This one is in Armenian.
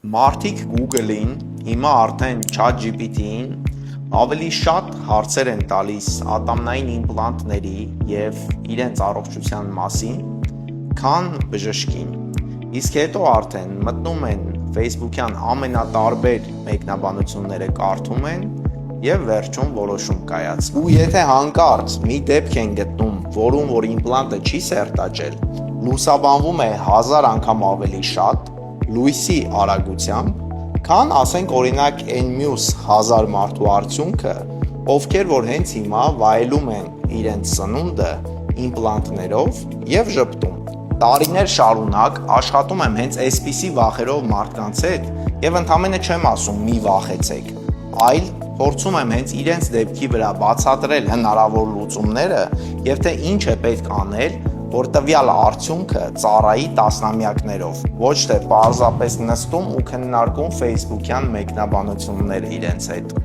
Մարդիկ Google-ին, հիմա արդեն ChatGPT-ին ավելի շատ հարցեր են տալիս ատամնային իմպլանտների և իրենց առողջության մասին, քան բժշկին, իսկ հետո արդեն մտնում են Facebook-յան ամենատարբեր մեկնաբանությունները կարդում են և վերջում որոշում կայացնում։ Ու եթե հանկարծ մի դեպք են գտնում, որում որ իմպլանտը չի սերտաճել, լուսաբանվում է 1000 անգամ ավելի շատ լույսի արագությամբ, քան ասենք օրինակ այն մյուս 1000 մարդու արդյունքը, ովքեր որ հենց հիմա վայելում են իրենց սնունդը իմպլանտներով և ժպտում։ Տարիներ շարունակ աշխատում եմ հենց այսպիսի վախերով մարդկանց հետ և ընդամենը չեմ ասում մի վախեցեք, այլ փորձում եմ հենց իրենց դեպքի վրա բացատրել հնարավոր լուծումները և թե ինչ է պետք անել, որ տվյալ արդյունքը ծառայի տասնամյակներով, ոչ թե պարզապես նստում ու քննարկում Facebook-յան մեկնաբանությունները իրենց հետ։